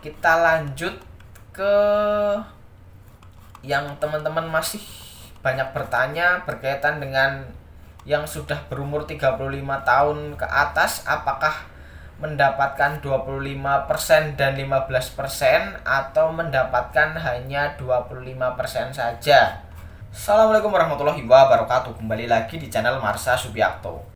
Kita lanjut ke yang teman-teman masih banyak bertanya berkaitan dengan yang sudah berumur 35 tahun ke atas, apakah mendapatkan 25% dan 15% atau mendapatkan hanya 25% saja. Assalamualaikum warahmatullahi wabarakatuh. Kembali lagi di channel Marsha Subiakto.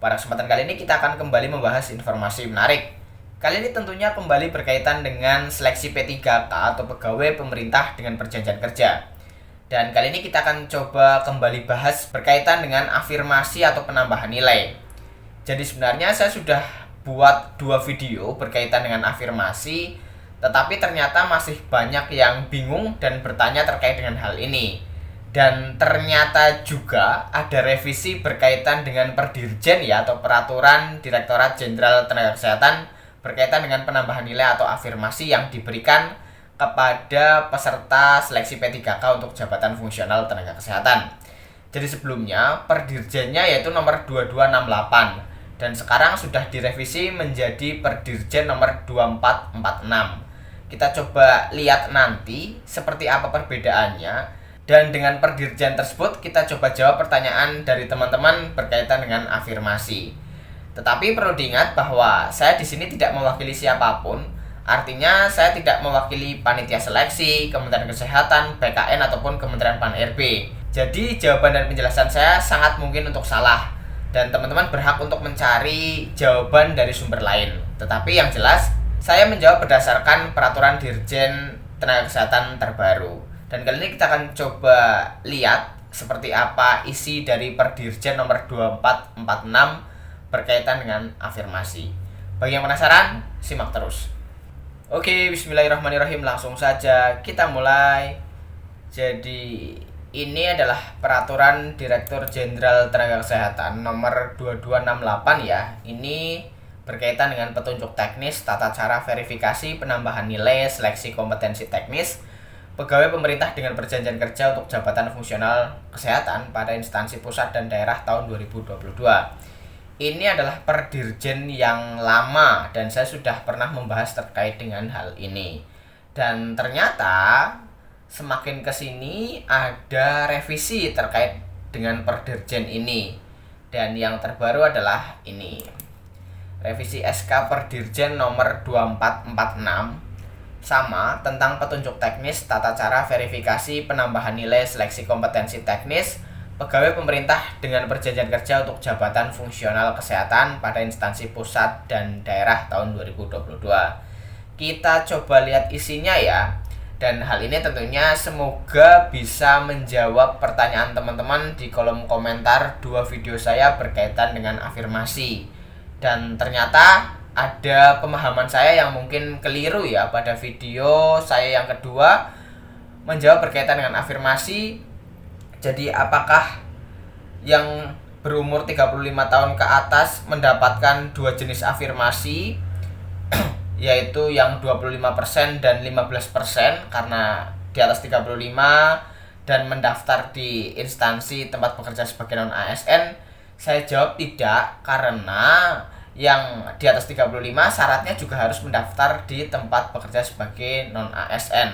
Pada kesempatan kali ini kita akan kembali membahas informasi menarik. Kali ini tentunya kembali berkaitan dengan seleksi P3K atau pegawai pemerintah dengan perjanjian kerja. Dan kali ini kita akan coba kembali bahas berkaitan dengan afirmasi atau penambahan nilai. Jadi sebenarnya saya sudah buat 2 video berkaitan dengan afirmasi, tetapi ternyata masih banyak yang bingung dan bertanya terkait dengan hal ini. Dan ternyata juga ada revisi berkaitan dengan Perdirjen ya, atau Peraturan Direktorat Jenderal Tenaga Kesehatan berkaitan dengan penambahan nilai atau afirmasi yang diberikan kepada peserta seleksi P3K untuk jabatan fungsional tenaga kesehatan. Jadi sebelumnya Perdirjennya yaitu nomor 2268 dan sekarang sudah direvisi menjadi Perdirjen nomor 2446. Kita coba lihat nanti seperti apa perbedaannya. Dan dengan perdirjen tersebut kita coba jawab pertanyaan dari teman-teman berkaitan dengan afirmasi. Tetapi perlu diingat bahwa saya di sini tidak mewakili siapapun. Artinya saya tidak mewakili panitia seleksi, Kementerian Kesehatan, BKN ataupun Kementerian Pan-RB. Jadi jawaban dan penjelasan saya sangat mungkin untuk salah. Dan teman-teman berhak untuk mencari jawaban dari sumber lain. Tetapi yang jelas saya menjawab berdasarkan peraturan Dirjen Tenaga Kesehatan terbaru. Dan kali ini kita akan coba lihat seperti apa isi dari Perdirjen nomor 2446 berkaitan dengan afirmasi. Bagi yang penasaran, simak terus. Oke, bismillahirrahmanirrahim, langsung saja kita mulai. Jadi ini adalah Peraturan Direktur Jenderal Tenaga Kesehatan nomor 2268 ya. Ini berkaitan dengan petunjuk teknis, tata cara verifikasi penambahan nilai seleksi kompetensi teknis pegawai pemerintah dengan perjanjian kerja untuk jabatan fungsional kesehatan pada instansi pusat dan daerah tahun 2022. Ini adalah perdirjen yang lama dan saya sudah pernah membahas terkait dengan hal ini. Dan ternyata semakin kesini ada revisi terkait dengan perdirjen ini. Dan yang terbaru adalah ini. Revisi SK Perdirjen nomor 2446 sama tentang petunjuk teknis tata cara verifikasi penambahan nilai seleksi kompetensi teknis pegawai pemerintah dengan perjanjian kerja untuk jabatan fungsional kesehatan pada instansi pusat dan daerah tahun 2022. Kita coba lihat isinya ya. Dan hal ini tentunya semoga bisa menjawab pertanyaan teman-teman di kolom komentar 2 video saya berkaitan dengan afirmasi. Dan ternyata ada pemahaman saya yang mungkin keliru ya pada video saya yang kedua menjawab berkaitan dengan afirmasi. Jadi apakah yang berumur 35 tahun ke atas mendapatkan 2 jenis afirmasi yaitu yang 25% dan 15% karena di atas 35 dan mendaftar di instansi tempat bekerja sebagai non-ASN? Saya jawab tidak, karena yang di atas 35 syaratnya juga harus mendaftar di tempat bekerja sebagai non-ASN.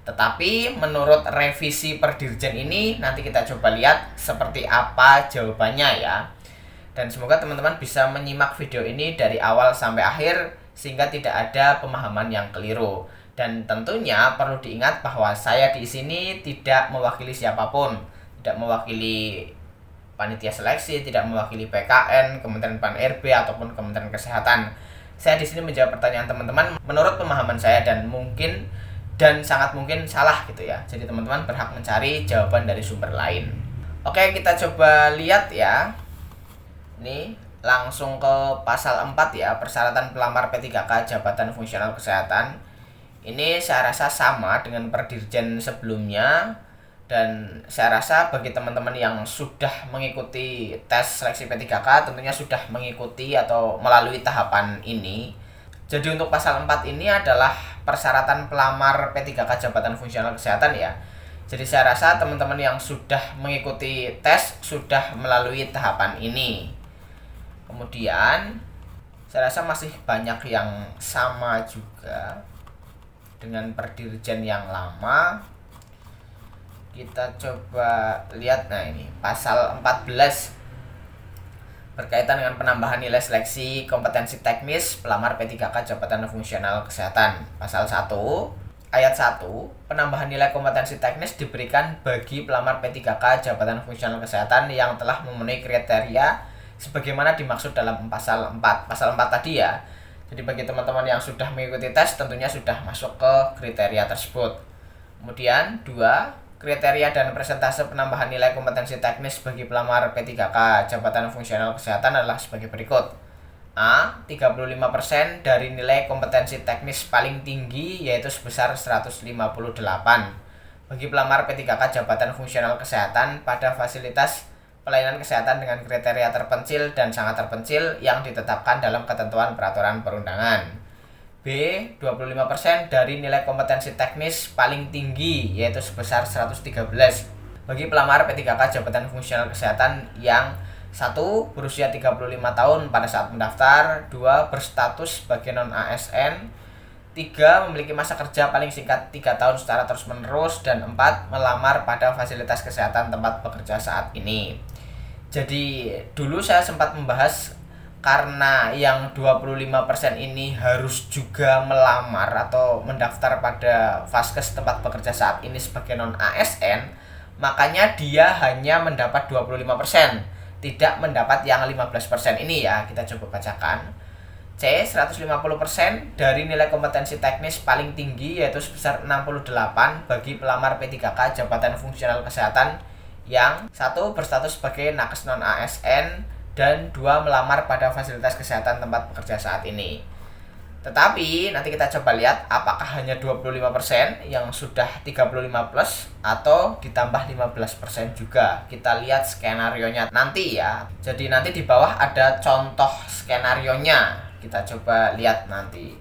Tetapi menurut revisi Perdirjen ini nanti kita coba lihat seperti apa jawabannya ya. Dan semoga teman-teman bisa menyimak video ini dari awal sampai akhir sehingga tidak ada pemahaman yang keliru. Dan tentunya perlu diingat bahwa saya di sini tidak mewakili siapapun, tidak mewakili panitia seleksi, tidak mewakili PKN, Kementerian Pan-RB ataupun Kementerian Kesehatan. Saya di sini menjawab pertanyaan teman-teman menurut pemahaman saya dan mungkin dan sangat mungkin salah gitu ya. Jadi teman-teman berhak mencari jawaban dari sumber lain. Oke, kita coba lihat ya. Ini langsung ke pasal 4 ya, persyaratan pelamar P3K jabatan fungsional kesehatan. Ini saya rasa sama dengan perdirjen sebelumnya. Dan saya rasa bagi teman-teman yang sudah mengikuti tes seleksi P3K tentunya sudah mengikuti atau melalui tahapan ini. Jadi untuk pasal 4 ini adalah persyaratan pelamar P3K jabatan fungsional kesehatan ya. Jadi saya rasa teman-teman yang sudah mengikuti tes sudah melalui tahapan ini. Kemudian saya rasa masih banyak yang sama juga dengan perdirjen yang lama. Kita coba lihat, nah ini pasal 14 berkaitan dengan penambahan nilai seleksi kompetensi teknis pelamar P3K jabatan fungsional kesehatan. Pasal 1 ayat 1, penambahan nilai kompetensi teknis diberikan bagi pelamar P3K jabatan fungsional kesehatan yang telah memenuhi kriteria sebagaimana dimaksud dalam pasal 4. Pasal 4 tadi ya. Jadi bagi teman-teman yang sudah mengikuti tes tentunya sudah masuk ke kriteria tersebut. Kemudian 2, kriteria dan persentase penambahan nilai kompetensi teknis bagi pelamar P3K jabatan fungsional kesehatan adalah sebagai berikut. A. 35% dari nilai kompetensi teknis paling tinggi yaitu sebesar 158 bagi pelamar P3K jabatan fungsional kesehatan pada fasilitas pelayanan kesehatan dengan kriteria terpencil dan sangat terpencil yang ditetapkan dalam ketentuan peraturan perundangan. B. 25% dari nilai kompetensi teknis paling tinggi yaitu sebesar 113 bagi pelamar P3K jabatan fungsional kesehatan yang 1. Berusia 35 tahun pada saat mendaftar. 2. Berstatus sebagai non-ASN. 3. Memiliki masa kerja paling singkat 3 tahun secara terus-menerus. Dan 4. Melamar pada fasilitas kesehatan tempat bekerja saat ini. Jadi dulu saya sempat membahas karena yang 25% ini harus juga melamar atau mendaftar pada vaskes tempat bekerja saat ini sebagai non-ASN, makanya dia hanya mendapat 25%. Tidak mendapat yang 15% ini ya. Kita coba bacakan. C. 150% dari nilai kompetensi teknis paling tinggi yaitu sebesar 68 bagi pelamar P3K jabatan fungsional kesehatan yang 1. Berstatus sebagai nakes non-ASN dan 2. Melamar pada fasilitas kesehatan tempat bekerja saat ini. Tetapi nanti kita coba lihat apakah hanya 25% yang sudah 35 plus atau ditambah 15% juga. Kita lihat skenarionya nanti ya. Jadi nanti di bawah ada contoh skenarionya. Kita coba lihat nanti.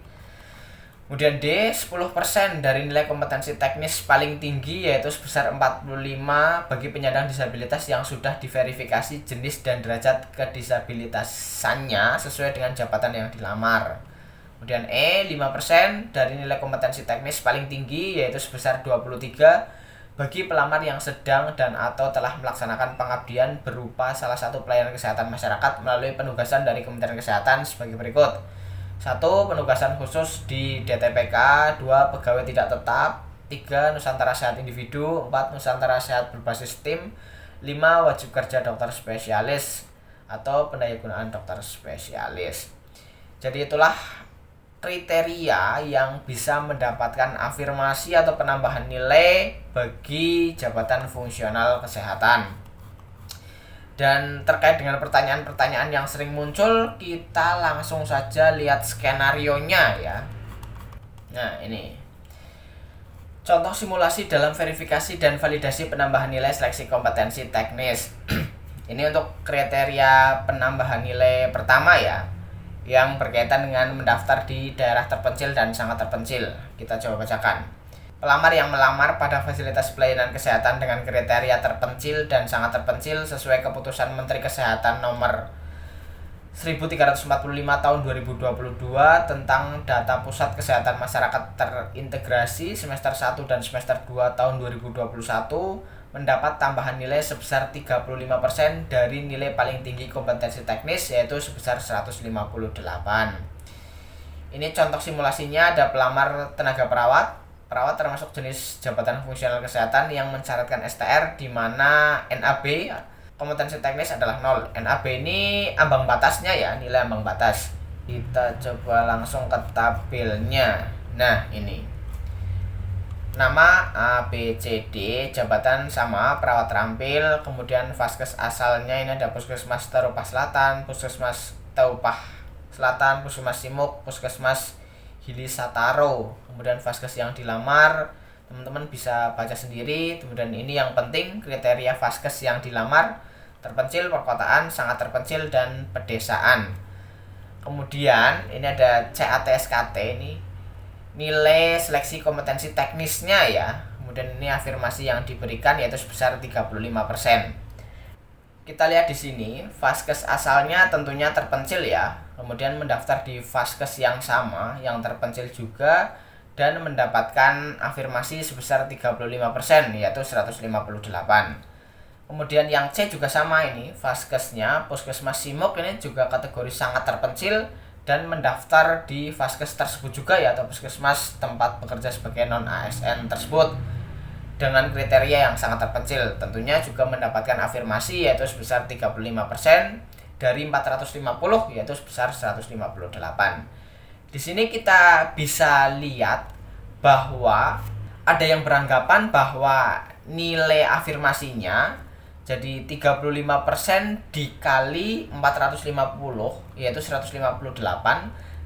Kemudian D, 10% dari nilai kompetensi teknis paling tinggi yaitu sebesar 45 bagi penyandang disabilitas yang sudah diverifikasi jenis dan derajat kedisabilitasannya sesuai dengan jabatan yang dilamar. Kemudian E, 5% dari nilai kompetensi teknis paling tinggi yaitu sebesar 23 bagi pelamar yang sedang dan atau telah melaksanakan pengabdian berupa salah satu pelayanan kesehatan masyarakat melalui penugasan dari Kementerian Kesehatan sebagai berikut. 1. Penugasan khusus di DTPK. 2. Pegawai tidak tetap. 3. Nusantara Sehat Individu. 4. Nusantara Sehat berbasis tim. 5. Wajib kerja dokter spesialis atau pendayagunaan dokter spesialis. Jadi itulah kriteria yang bisa mendapatkan afirmasi atau penambahan nilai bagi jabatan fungsional kesehatan. Dan terkait dengan pertanyaan-pertanyaan yang sering muncul, kita langsung saja lihat skenarionya ya. Nah, ini contoh simulasi dalam verifikasi dan validasi penambahan nilai seleksi kompetensi teknis. Ini untuk kriteria penambahan nilai pertama ya, yang berkaitan dengan mendaftar di daerah terpencil dan sangat terpencil. Kita coba bacakan. Pelamar yang melamar pada fasilitas pelayanan kesehatan dengan kriteria terpencil dan sangat terpencil sesuai keputusan Menteri Kesehatan nomor 1345 tahun 2022 tentang data pusat kesehatan masyarakat terintegrasi semester 1 dan semester 2 tahun 2021 mendapat tambahan nilai sebesar 35% dari nilai paling tinggi kompetensi teknis yaitu sebesar 158. Ini contoh simulasinya, ada pelamar tenaga perawat. Perawat termasuk jenis jabatan fungsional kesehatan yang mensyaratkan STR di mana NAB kompetensi teknis adalah 0. NAB ini ambang batasnya ya, nilai ambang batas. Kita coba langsung ke tabelnya. Nah, ini. Nama A, B, C, D, jabatan sama, perawat terampil, kemudian vaskes asalnya ini ada Puskesmas Taupah Selatan, Puskesmas Taupah Selatan, Puskesmas Simuk, Puskesmas Hili Sataro. Kemudian vaskes yang dilamar, teman-teman bisa baca sendiri. Kemudian ini yang penting, kriteria vaskes yang dilamar, terpencil, perkotaan, sangat terpencil, dan pedesaan. Kemudian ini ada CAT SKT, ini nilai seleksi kompetensi teknisnya ya. Kemudian ini afirmasi yang diberikan yaitu sebesar 35%. Kita lihat di sini, vaskes asalnya tentunya terpencil ya. Kemudian mendaftar di vaskes yang sama, yang terpencil juga, dan mendapatkan afirmasi sebesar 35% yaitu 158. Kemudian yang C juga sama ini, vaskesnya Puskesmas Simok ini juga kategori sangat terpencil dan mendaftar di vaskes tersebut juga ya, atau puskesmas tempat bekerja sebagai non ASN tersebut dengan kriteria yang sangat terpencil. Tentunya juga mendapatkan afirmasi yaitu sebesar 35% dari 450 yaitu sebesar 158. Di sini kita bisa lihat bahwa ada yang beranggapan bahwa nilai afirmasinya jadi 35% dikali 450 yaitu 158,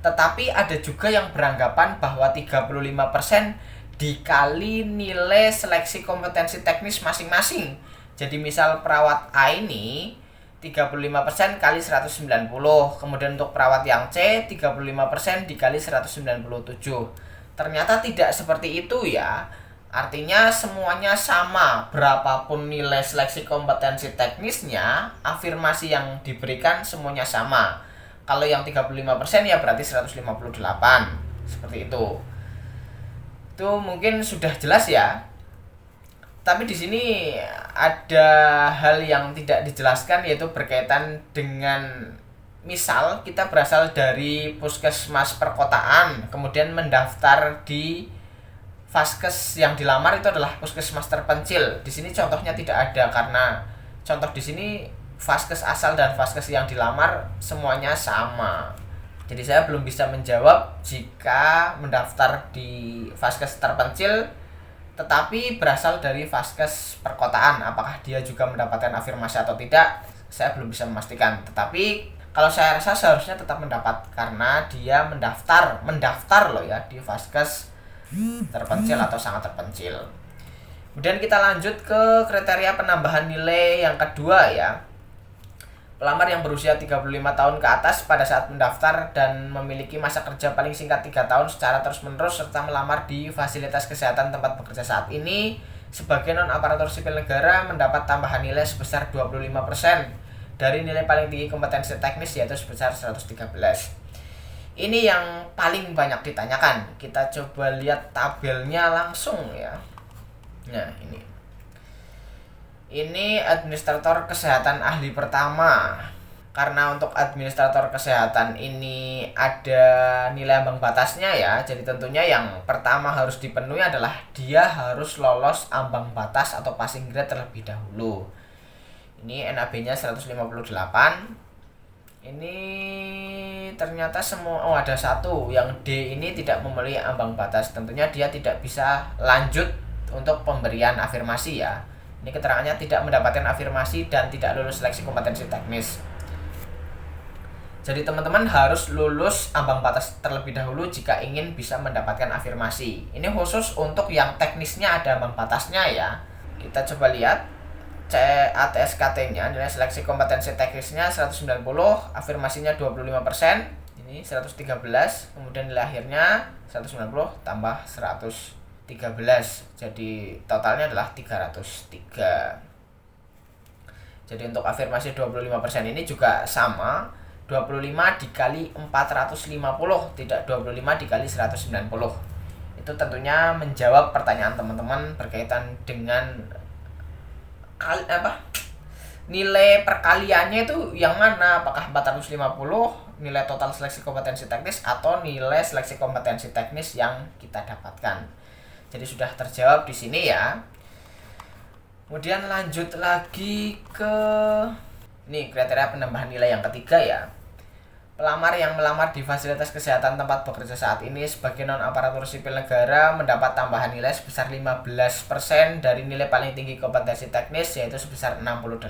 tetapi ada juga yang beranggapan bahwa 35% dikali nilai seleksi kompetensi teknis masing-masing. Jadi misal perawat A ini 35% kali 190, kemudian untuk perawat yang C 35% dikali 197. Ternyata tidak seperti itu ya. Artinya semuanya sama, berapapun nilai seleksi kompetensi teknisnya, afirmasi yang diberikan semuanya sama. Kalau yang 35% ya berarti 158. Seperti itu. Itu mungkin sudah jelas ya. Tapi di sini ada hal yang tidak dijelaskan yaitu berkaitan dengan misal kita berasal dari puskesmas perkotaan, kemudian mendaftar di vaskes yang dilamar itu adalah puskesmas terpencil. Di sini contohnya tidak ada karena contoh di sini vaskes asal dan vaskes yang dilamar semuanya sama. Jadi saya belum bisa menjawab jika mendaftar di vaskes terpencil tetapi berasal dari vaskes perkotaan, apakah dia juga mendapatkan afirmasi atau tidak, saya belum bisa memastikan. Tetapi kalau saya rasa seharusnya tetap mendapat karena dia mendaftar loh ya di vaskes terpencil atau sangat terpencil. Kemudian kita lanjut ke kriteria penambahan nilai yang kedua ya. Pelamar yang berusia 35 tahun ke atas pada saat mendaftar dan memiliki masa kerja paling singkat 3 tahun secara terus-menerus serta melamar di fasilitas kesehatan tempat bekerja saat ini sebagai non-aparatur sipil negara mendapat tambahan nilai sebesar 25% dari nilai paling tinggi kompetensi teknis yaitu sebesar 113. Ini yang paling banyak ditanyakan. Kita coba lihat tabelnya langsung ya. Nah, ini administrator kesehatan ahli pertama. Karena untuk administrator kesehatan ini ada nilai ambang batasnya ya. Jadi tentunya yang pertama harus dipenuhi adalah dia harus lolos ambang batas atau passing grade terlebih dahulu. Ini NAB-nya 158. Ini ternyata semua ada satu yang D ini tidak memenuhi ambang batas. Tentunya dia tidak bisa lanjut untuk pemberian afirmasi ya. Ini keterangannya tidak mendapatkan afirmasi dan tidak lulus seleksi kompetensi teknis. Jadi teman-teman harus lulus ambang batas terlebih dahulu jika ingin bisa mendapatkan afirmasi. Ini khusus untuk yang teknisnya ada ambang batasnya ya. Kita coba lihat CATSKT-nya, nilai seleksi kompetensi teknisnya 190, afirmasinya 25%. Ini 113, kemudian nilai akhirnya 190 tambah 113. Jadi totalnya adalah 303. Jadi untuk afirmasi 25% ini juga sama, 25 dikali 450, tidak 25 dikali 190. Itu tentunya menjawab pertanyaan teman-teman berkaitan dengan nilai perkaliannya itu yang mana, apakah 450 nilai total seleksi kompetensi teknis atau nilai seleksi kompetensi teknis yang kita dapatkan. Jadi sudah terjawab di sini ya. Kemudian lanjut lagi ke ini kriteria penambahan nilai yang ketiga ya. Pelamar yang melamar di fasilitas kesehatan tempat bekerja saat ini sebagai non-aparatur sipil negara mendapat tambahan nilai sebesar 15% dari nilai paling tinggi kompetensi teknis yaitu sebesar 68.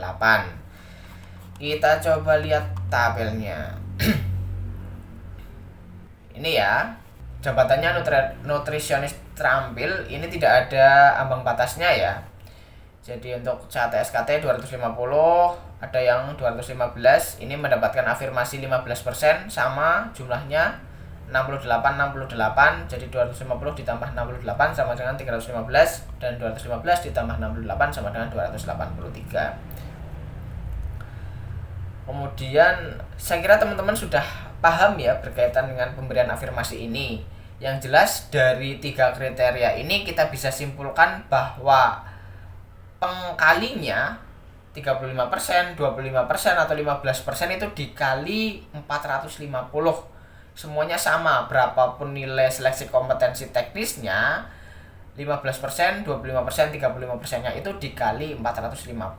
Kita coba lihat tabelnya. Ini ya. Jabatannya nutrisionis terampil, ini tidak ada ambang batasnya ya. Jadi untuk CATSKT 250, ada yang 215, ini mendapatkan afirmasi 15% sama jumlahnya. 68 68, jadi 250 ditambah 68 sama dengan 315, dan 215 ditambah 68 sama dengan 283. Kemudian saya kira teman-teman sudah paham ya berkaitan dengan pemberian afirmasi ini. Yang jelas dari 3 kriteria ini kita bisa simpulkan bahwa pengkalinya 35%, 25% atau 15% itu dikali 450. Semuanya sama, berapapun nilai seleksi kompetensi teknisnya, 15%, 25%, 35%-nya itu dikali 450.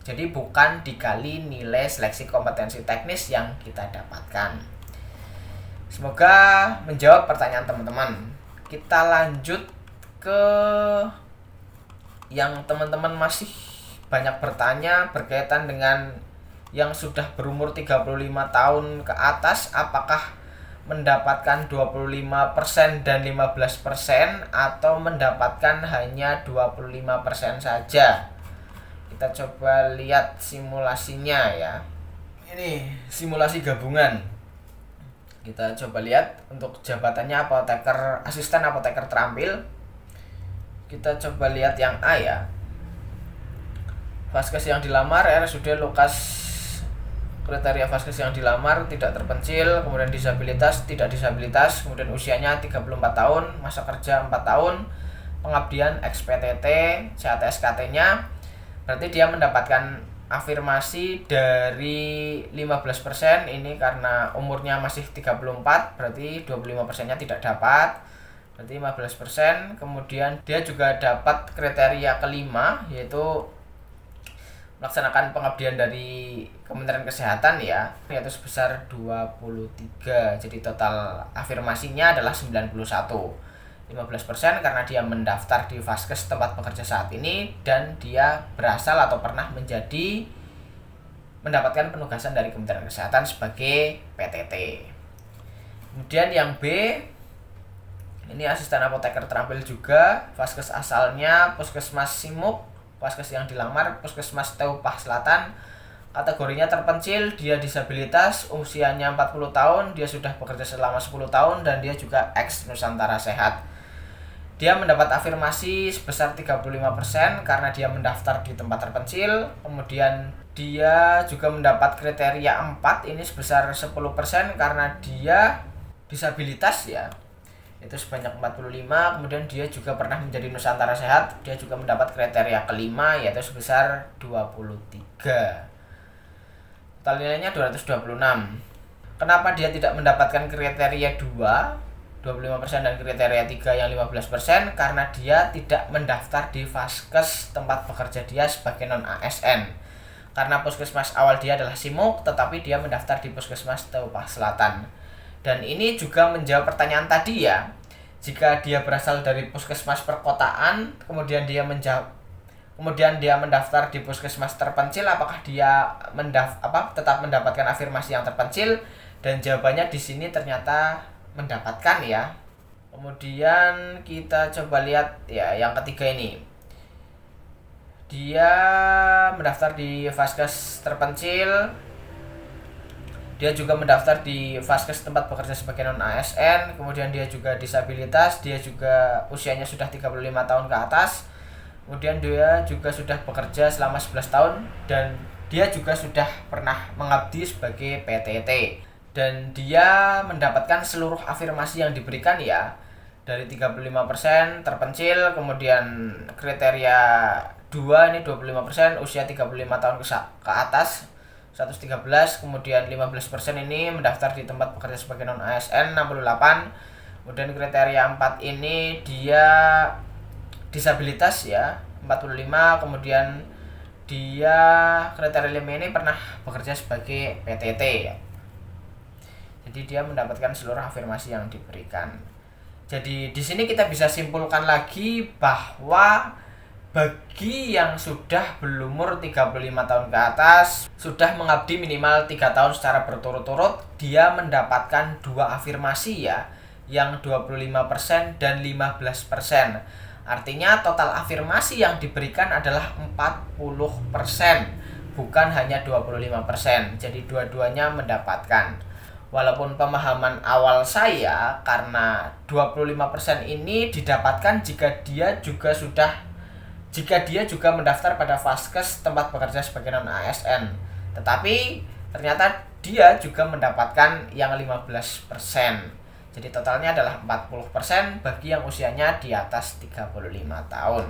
Jadi bukan dikali nilai seleksi kompetensi teknis yang kita dapatkan. Semoga menjawab pertanyaan teman-teman. Kita lanjut ke yang teman-teman masih banyak bertanya berkaitan dengan yang sudah berumur 35 tahun ke atas, apakah mendapatkan 25% dan 15% atau mendapatkan hanya 25% saja. Kita coba lihat simulasinya ya. Ini simulasi gabungan. Kita coba lihat untuk jabatannya apoteker, asisten apoteker terampil. Kita coba lihat yang A ya. Vaskes yang dilamar RSUD Lukas. Kriteria vaskes yang dilamar tidak terpencil, kemudian disabilitas, tidak disabilitas, kemudian usianya 34 tahun, masa kerja 4 tahun, pengabdian ex-PTT, CAT-SKT-nya. Berarti dia mendapatkan afirmasi dari 15%, ini karena umurnya masih 34, berarti 25%-nya tidak dapat. Berarti 15%, kemudian dia juga dapat kriteria kelima, yaitu melaksanakan pengabdian dari Kementerian Kesehatan ya, yaitu sebesar 23. Jadi total afirmasinya adalah 91. 15% karena dia mendaftar di vaskes tempat bekerja saat ini dan dia berasal atau pernah mendapatkan penugasan dari Kementerian Kesehatan sebagai PTT. Kemudian yang B, ini asisten apoteker terampil juga, vaskes asalnya Puskesmas Simuk, vaskes yang dilamar Puskesmas Teupah Selatan, kategorinya terpencil, dia disabilitas, usianya 40 tahun, dia sudah bekerja selama 10 tahun dan dia juga ex Nusantara Sehat. Dia mendapat afirmasi sebesar 35% karena dia mendaftar di tempat terpencil. Kemudian dia juga mendapat kriteria 4, ini sebesar 10% karena dia disabilitas ya, itu sebanyak 45. Kemudian dia juga pernah menjadi Nusantara Sehat, dia juga mendapat kriteria kelima yaitu sebesar 23. Total nilainya 226. Kenapa dia tidak mendapatkan kriteria 2, 25% dan kriteria 3 yang 15%? Karena dia tidak mendaftar di vaskes tempat bekerja dia sebagai non-ASN. Karena puskesmas awal dia adalah Simuk, tetapi dia mendaftar di Puskesmas Teupah Selatan. Dan ini juga menjawab pertanyaan tadi ya. Jika dia berasal dari puskesmas perkotaan, kemudian dia mendaftar di puskesmas terpencil, apakah dia tetap mendapatkan afirmasi yang terpencil? Dan jawabannya di sini ternyata mendapatkan ya. Kemudian kita coba lihat ya yang ketiga ini. Dia mendaftar di vaskes terpencil. Dia juga mendaftar di vaskes tempat bekerja sebagai non-ASN, kemudian dia juga disabilitas, dia juga usianya sudah 35 tahun ke atas. Kemudian dia juga sudah bekerja selama 11 tahun dan dia juga sudah pernah mengabdi sebagai PTT. Dan dia mendapatkan seluruh afirmasi yang diberikan ya, dari 35% terpencil, kemudian kriteria 2 ini 25%, usia 35 tahun ke atas 113, kemudian 15% ini mendaftar di tempat bekerja sebagai non-ASN 68. Kemudian kriteria 4 ini dia disabilitas ya 45, kemudian dia kriteria 5 ini pernah bekerja sebagai PTT ya. Jadi dia mendapatkan seluruh afirmasi yang diberikan. Jadi di sini kita bisa simpulkan lagi bahwa bagi yang sudah berumur 35 tahun ke atas, sudah mengabdi minimal 3 tahun secara berturut-turut, dia mendapatkan 2 afirmasi ya, yang 25% dan 15%. Artinya total afirmasi yang diberikan adalah 40%, bukan hanya 25%. Jadi dua-duanya mendapatkan. Walaupun pemahaman awal saya karena 25% ini didapatkan jika dia juga mendaftar pada Vaskes tempat bekerja sebagai non ASN. Tetapi ternyata dia juga mendapatkan yang 15%. Jadi totalnya adalah 40% bagi yang usianya di atas 35 tahun.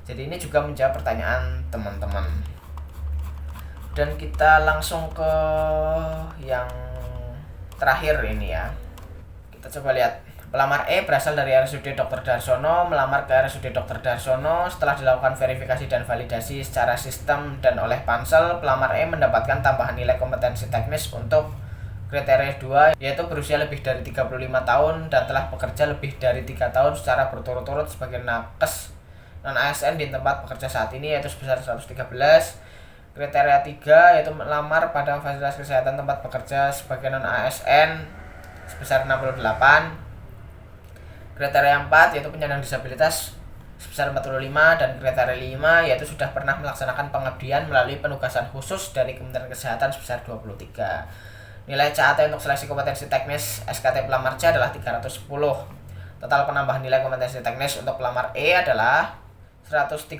Jadi ini juga menjawab pertanyaan teman-teman. Dan kita langsung ke yang terakhir ini ya. Kita coba lihat. Pelamar E berasal dari RSUD Dr. Darsono, melamar ke RSUD Dr. Darsono. Setelah dilakukan verifikasi dan validasi secara sistem dan oleh Pansel, pelamar E mendapatkan tambahan nilai kompetensi teknis untuk kriteria 2, yaitu berusia lebih dari 35 tahun dan telah bekerja lebih dari 3 tahun secara berturut-turut sebagai nakes non-ASN di tempat bekerja saat ini, yaitu sebesar 113. Kriteria 3 yaitu melamar pada fasilitas kesehatan tempat bekerja sebagai non-ASN sebesar 68. Kriteria 4 yaitu penyandang disabilitas sebesar 45, dan kriteria 5 yaitu sudah pernah melaksanakan pengabdian melalui penugasan khusus dari Kementerian Kesehatan sebesar 23. Nilai CAT untuk seleksi kompetensi teknis SKT pelamar C adalah 310. Total penambahan nilai kompetensi teknis untuk pelamar E adalah 113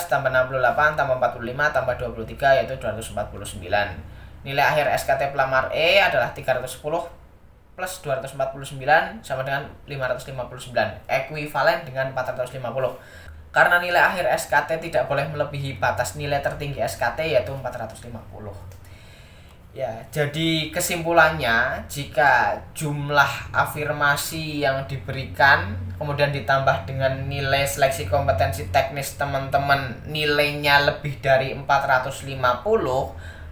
tambah 68 tambah 45 tambah 23 yaitu 249. Nilai akhir SKT pelamar E adalah 310 plus 249 sama dengan 559, ekuivalen dengan 450. Karena nilai akhir SKT tidak boleh melebihi batas nilai tertinggi SKT yaitu 450. Ya, jadi kesimpulannya, jika jumlah afirmasi yang diberikan kemudian ditambah dengan nilai seleksi kompetensi teknis teman-teman nilainya lebih dari 450,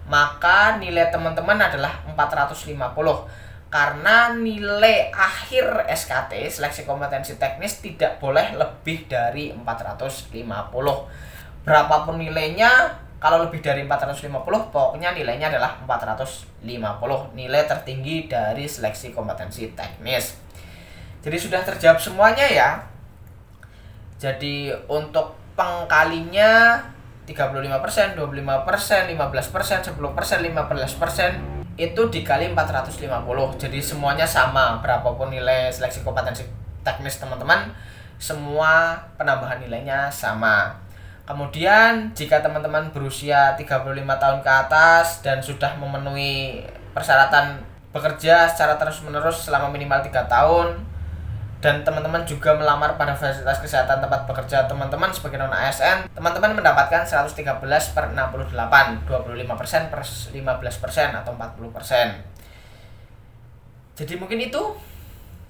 maka nilai teman-teman adalah 450. Karena nilai akhir SKT seleksi kompetensi teknis tidak boleh lebih dari 450. Berapapun nilainya, kalau lebih dari 450 pokoknya nilainya adalah 450, nilai tertinggi dari seleksi kompetensi teknis. Jadi sudah terjawab semuanya ya. Jadi untuk pengkalinya 35%, 25%, 15%, 10%, 15%, itu dikali 450. Jadi semuanya sama, berapapun nilai seleksi kompetensi teknis teman-teman, semua penambahan nilainya sama. Kemudian jika teman-teman berusia 35 tahun ke atas dan sudah memenuhi persyaratan bekerja secara terus-menerus selama minimal 3 tahun, dan teman-teman juga melamar pada fasilitas kesehatan tempat bekerja teman-teman sebagai non-ASN, teman-teman mendapatkan 113 per 68, 25% per 15% atau 40%. Jadi mungkin itu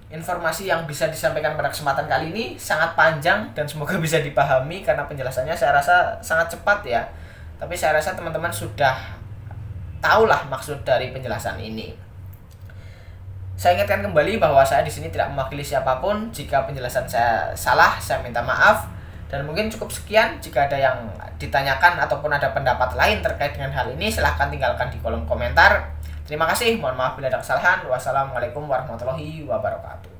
informasi yang bisa disampaikan pada kesempatan kali ini. Sangat panjang dan semoga bisa dipahami karena penjelasannya saya rasa sangat cepat ya. Tapi saya rasa teman-teman sudah tahulah maksud dari penjelasan ini. Saya ingatkan kembali bahwa saya di sini tidak mewakili siapapun. Jika penjelasan saya salah, saya minta maaf. Dan mungkin cukup sekian. Jika ada yang ditanyakan ataupun ada pendapat lain terkait dengan hal ini, silahkan tinggalkan di kolom komentar. Terima kasih, mohon maaf bila ada kesalahan. Wassalamualaikum warahmatullahi wabarakatuh.